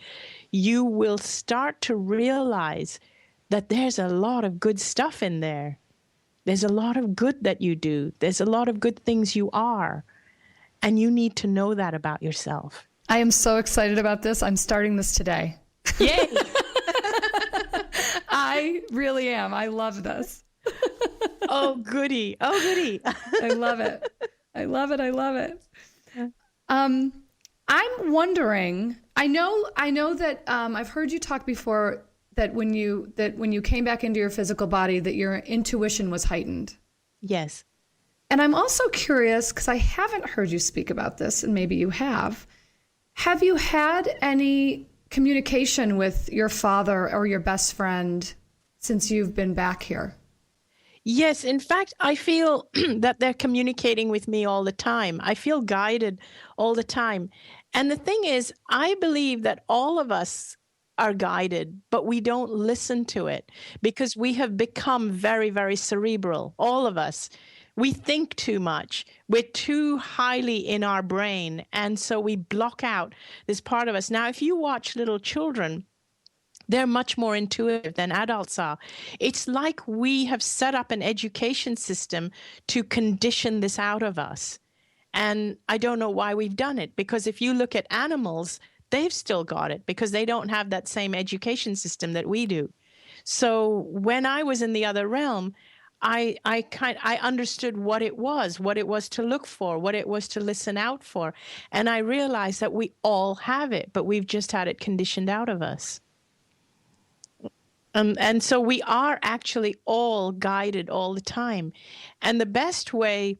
you will start to realize that there's a lot of good stuff in there. There's a lot of good that you do. There's a lot of good things you are. And you need to know that about yourself. I am so excited about this. I'm starting this today. Yay! I really am. I love this. Oh, goody. Oh, goody. I love it. I love it. I love it. I'm wondering, I know that I've heard you talk before that when you came back into your physical body, that your intuition was heightened. Yes. And I'm also curious, because I haven't heard you speak about this, and maybe you have. Have you had any communication with your father or your best friend since you've been back here? Yes, in fact, I feel that they're communicating with me all the time. I feel guided all the time. And the thing is, I believe that all of us are guided, but we don't listen to it because we have become very, very cerebral, all of us. We think too much. We're too highly in our brain. And so we block out this part of us. Now, if you watch little children, they're much more intuitive than adults are. It's like we have set up an education system to condition this out of us. And I don't know why we've done it, because if you look at animals, they've still got it because they don't have that same education system that we do. So when I was in the other realm, I understood what it was to look for, what it was to listen out for. And I realized that we all have it, but we've just had it conditioned out of us. And so we are actually all guided all the time. And the best way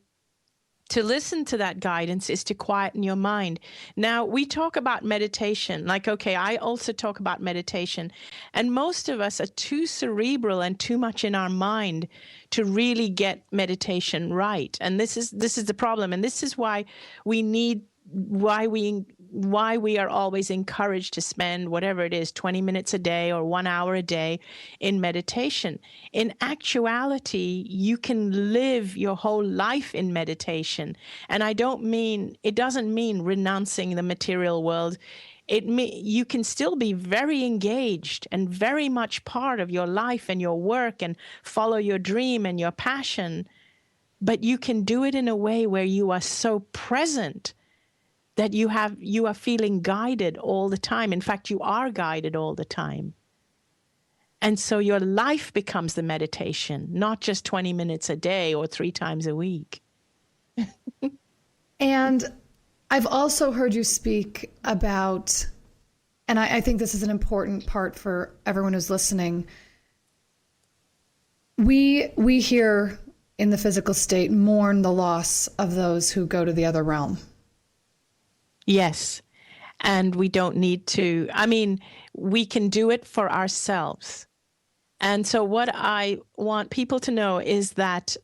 to listen to that guidance is to quieten your mind. Now, we talk about meditation. Like, okay, I also talk about meditation. And most of us are too cerebral and too much in our mind to really get meditation right. And this is the problem. And this is why we are always encouraged to spend whatever it is, 20 minutes a day or 1 hour a day in meditation. In actuality, you can live your whole life in meditation. And it doesn't mean renouncing the material world. You can still be very engaged and very much part of your life and your work and follow your dream and your passion. But you can do it in a way where you are so present that you are feeling guided all the time. In fact, you are guided all the time. And so your life becomes the meditation, not just 20 minutes a day or 3 times a week. And I've also heard you speak about, and I think this is an important part for everyone who's listening. We here in the physical state mourn the loss of those who go to the other realm. Yes. And we don't need to. I mean, we can do it for ourselves. And so what I want people to know is that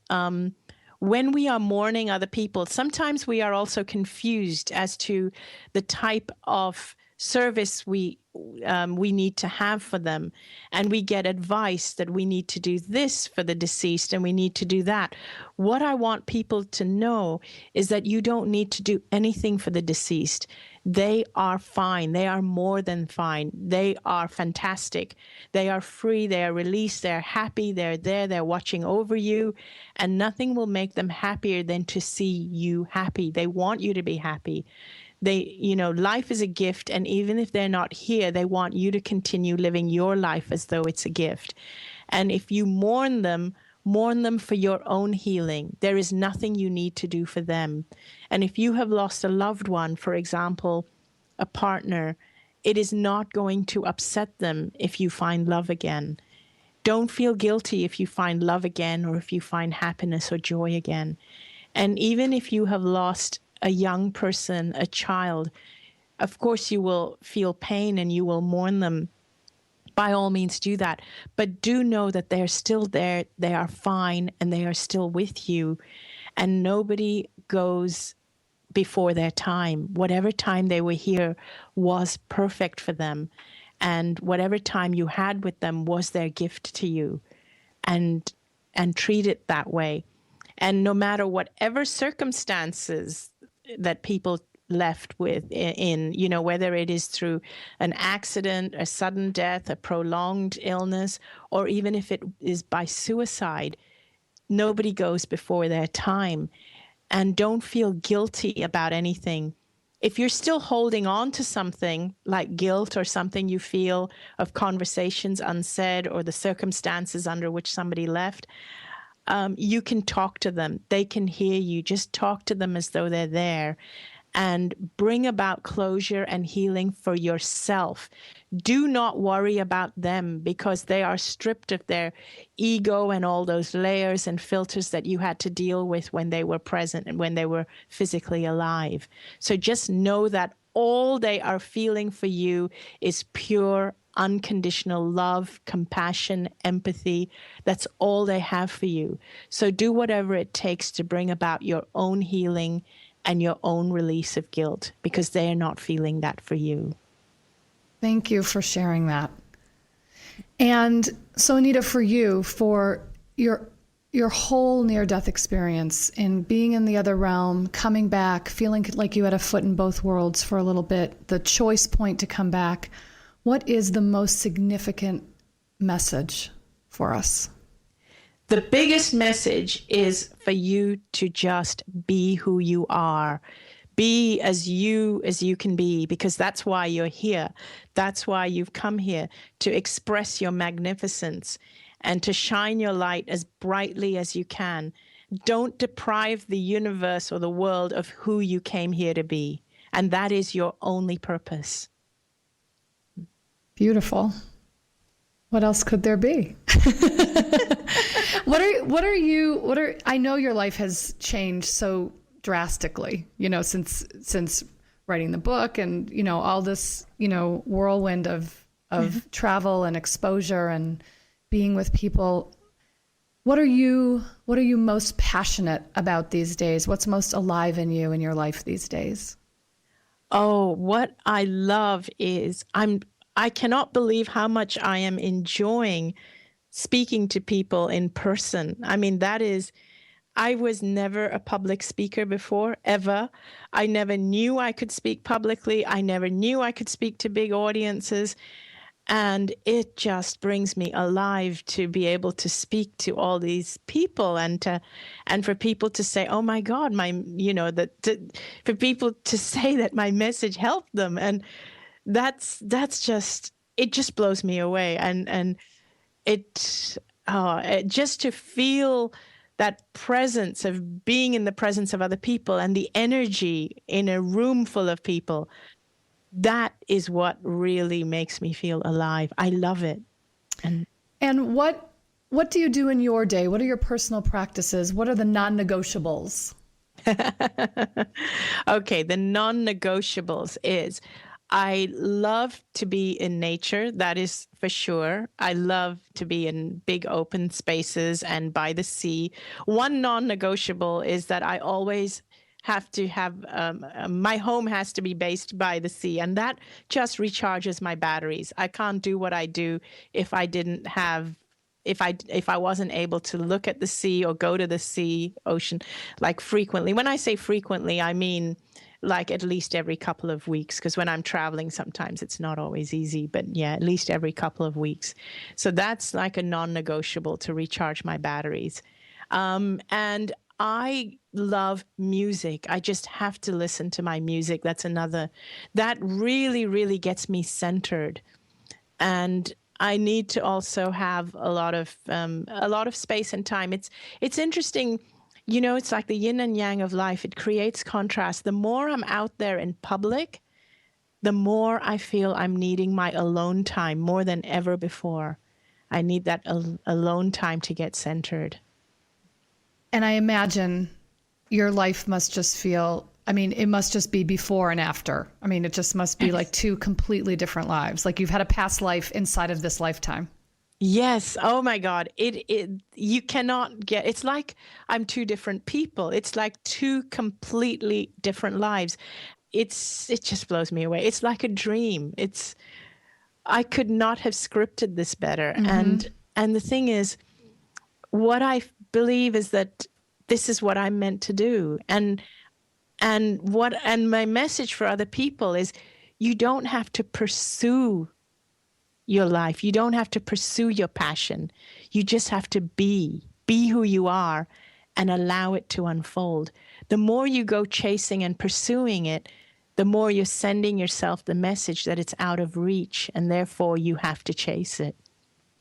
when we are mourning other people, sometimes we are also confused as to the type of service we need to have for them. And we get advice that we need to do this for the deceased and we need to do that. What I want people to know is that you don't need to do anything for the deceased. They are fine. They are more than fine. They are fantastic. They are free. They are released. They're happy. They're there. They're watching over you. And nothing will make them happier than to see you happy. They want you to be happy. Life is a gift. And even if they're not here, they want you to continue living your life as though it's a gift. And if you mourn them for your own healing. There is nothing you need to do for them. And if you have lost a loved one, for example, a partner, it is not going to upset them if you find love again. Don't feel guilty if you find love again or if you find happiness or joy again. And even if you have lost a young person, a child, of course you will feel pain and you will mourn them. By all means do that. But do know that they're still there, they are fine, and they are still with you. And nobody goes before their time. Whatever time they were here was perfect for them. And whatever time you had with them was their gift to you. And treat it that way. And no matter whatever circumstances that people left with whether it is through an accident, a sudden death, a prolonged illness, or even if it is by suicide, nobody goes before their time. And don't feel guilty about anything. If you're still holding on to something like guilt or something you feel of conversations unsaid or the circumstances under which somebody left, you can talk to them. They can hear you. Just talk to them as though they're there. And bring about closure and healing for yourself. Do not worry about them because they are stripped of their ego and all those layers and filters that you had to deal with when they were present and when they were physically alive. So just know that all they are feeling for you is pure, unconditional love, compassion, empathy. That's all they have for you. So do whatever it takes to bring about your own healing and your own release of guilt, because they are not feeling that for you. Thank you for sharing that. And so, Anita, for you, for your whole near-death experience in being in the other realm, coming back, feeling like you had a foot in both worlds for a little bit, the choice point to come back, what is the most significant message for us? The biggest message is for you to just be who you are. Be as you can be, because that's why you're here. That's why you've come here, to express your magnificence and to shine your light as brightly as you can. Don't deprive the universe or the world of who you came here to be. And that is your only purpose. Beautiful. What else could there be? I know your life has changed so drastically, since writing the book and, all this, whirlwind of travel and exposure and being with people. What are you most passionate about these days? What's most alive in you in your life these days? Oh, what I love is I cannot believe how much I am enjoying speaking to people in person. I mean, I was never a public speaker before, ever. I never knew I could speak publicly. I never knew I could speak to big audiences. And it just brings me alive to be able to speak to all these people and for people to say, oh my God, for people to say that my message helped them. And that's just, it just blows me away. And Just to feel that presence of being in the presence of other people and the energy in a room full of people, that is what really makes me feel alive. I love it. And what do you do in your day? What are your personal practices? What are the non-negotiables? Okay, the non-negotiables is I love to be in nature, that is for sure. I love to be in big open spaces and by the sea. One non-negotiable is that I always have to have my home has to be based by the sea, and that just recharges my batteries. I can't do what I do if I didn't have if I wasn't able to look at the sea or go to the sea, ocean, like frequently. When I say frequently, I mean like at least every couple of weeks, because when I'm traveling, sometimes it's not always easy, but yeah, at least every couple of weeks. So that's like a non-negotiable to recharge my batteries. And I love music. I just have to listen to my music. That's another, that really, really gets me centered. And I need to also have a lot of space and time. It's interesting, you know. It's like the yin and yang of life. It creates contrast. The more I'm out there in public, the more I feel I'm needing my alone time more than ever before. I need that alone time to get centered. And I imagine your life must just feel, I mean, it must just be before and after. I mean, it just must be like two completely different lives. Like you've had a past life inside of this lifetime. Yes. Oh my God. It you cannot get, it's like I'm two different people. It's like two completely different lives. It just blows me away. It's like a dream. I could not have scripted this better. Mm-hmm. And the thing is, what I believe is that this is what I'm meant to do. And my message for other people is you don't have to pursue your life. You don't have to pursue your passion. You just have to be who you are and allow it to unfold. The more you go chasing and pursuing it, the more you're sending yourself the message that it's out of reach, and therefore you have to chase it.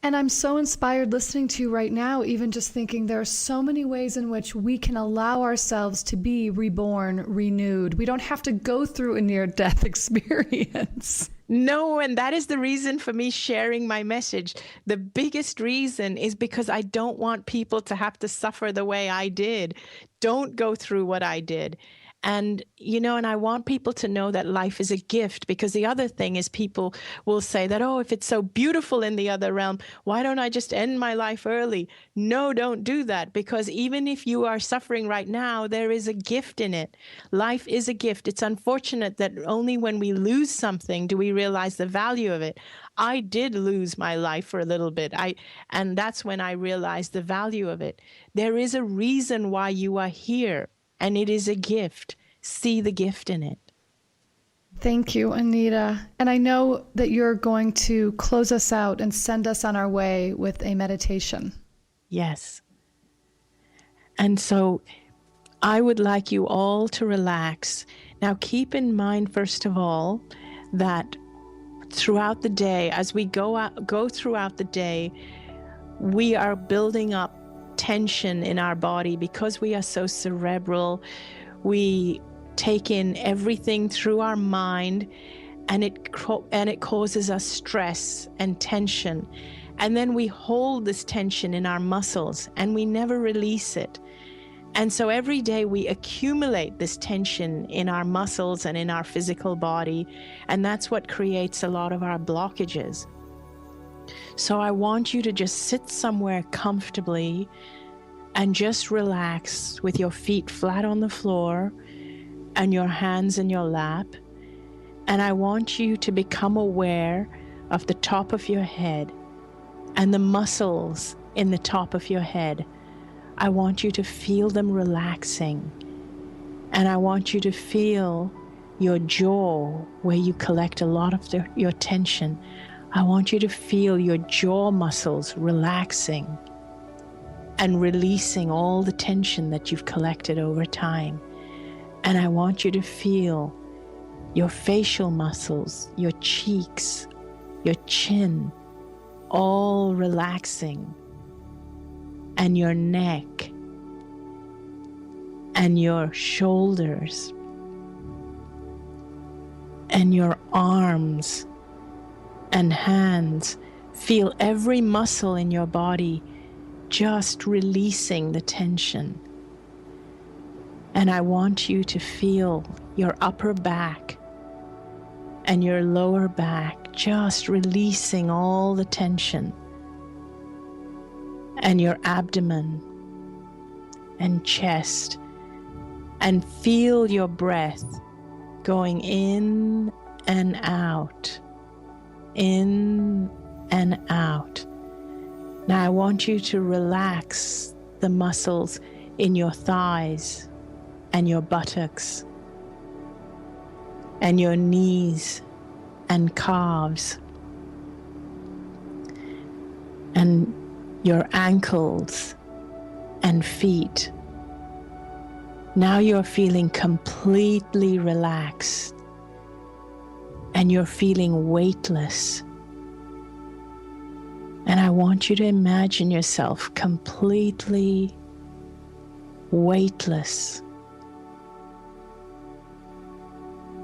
And I'm so inspired listening to you right now, even just thinking there are so many ways in which we can allow ourselves to be reborn, renewed. We don't have to go through a near-death experience. No, and that is the reason for me sharing my message. The biggest reason is because I don't want people to have to suffer the way I did. Don't go through what I did. And, you know, and I want people to know that life is a gift, because the other thing is people will say that, oh, if it's so beautiful in the other realm, why don't I just end my life early? No, don't do that, because even if you are suffering right now, there is a gift in it. Life is a gift. It's unfortunate that only when we lose something do we realize the value of it. I did lose my life for a little bit. And that's when I realized the value of it. There is a reason why you are here. And it is a gift. See the gift in it. Thank you, Anita. And I know that you're going to close us out and send us on our way with a meditation. Yes. And so I would like you all to relax. Now keep in mind, first of all, that throughout the day, as we go throughout the day, we are building up tension in our body because we are so cerebral. We take in everything through our mind, and it causes us stress and tension. And then we hold this tension in our muscles and we never release it. And so every day we accumulate this tension in our muscles and in our physical body, and that's what creates a lot of our blockages. So I want you to just sit somewhere comfortably and just relax with your feet flat on the floor and your hands in your lap. And I want you to become aware of the top of your head and the muscles in the top of your head. I want you to feel them relaxing. And I want you to feel your jaw, where you collect a lot of your tension. I want you to feel your jaw muscles relaxing and releasing all the tension that you've collected over time. And I want you to feel your facial muscles, your cheeks, your chin, all relaxing, and your neck and your shoulders and your arms and hands. Feel every muscle in your body just releasing the tension. And I want you to feel your upper back and your lower back just releasing all the tension, and your abdomen and chest, and feel your breath going in and out, in and out. Now I want you to relax the muscles in your thighs and your buttocks and your knees and calves and your ankles and feet. Now you're feeling completely relaxed and you're feeling weightless. And I want you to imagine yourself completely weightless,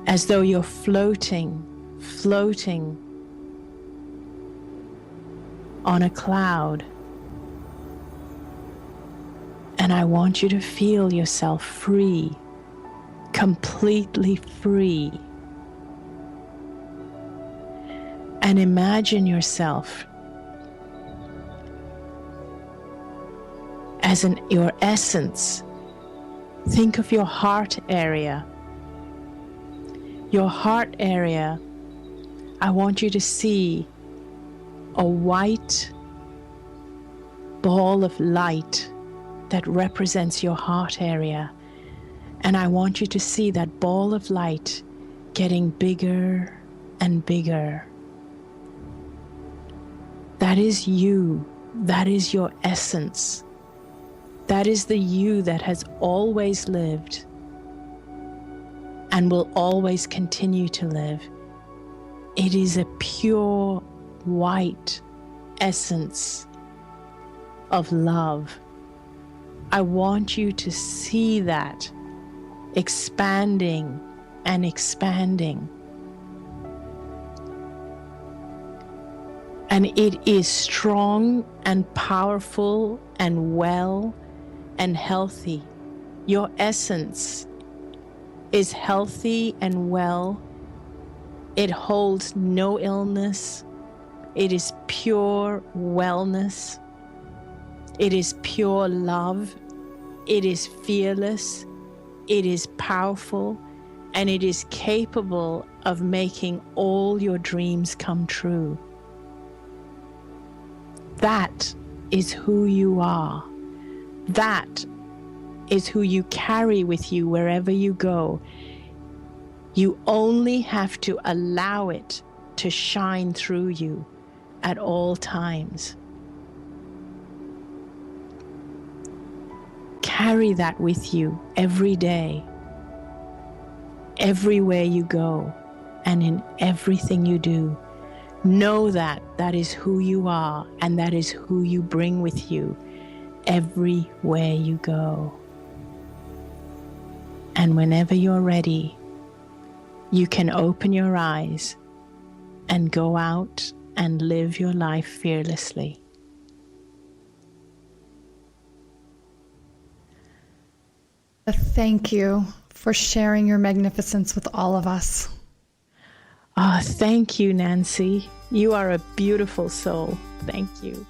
as though you're floating on a cloud. And I want you to feel yourself free, completely free. And imagine yourself as your essence. Think of your heart area. Your heart area, I want you to see a white ball of light that represents your heart area. And I want you to see that ball of light getting bigger and bigger. That is you. That is your essence. That is the you that has always lived and will always continue to live. It is a pure white essence of love. I want you to see that expanding and expanding. And it is strong and powerful and well and healthy. Your essence is healthy and well. It holds no illness. It is pure wellness. It is pure love. It is fearless. It is powerful. And it is capable of making all your dreams come true. That is who you are. That is who you carry with you wherever you go. You only have to allow it to shine through you at all times. Carry that with you every day, everywhere you go, and in everything you do. Know that that is who you are, and that is who you bring with you everywhere you go. And whenever you're ready, you can open your eyes and go out and live your life fearlessly. Thank you for sharing your magnificence with all of us. Thank you, Nancy. You are a beautiful soul. Thank you.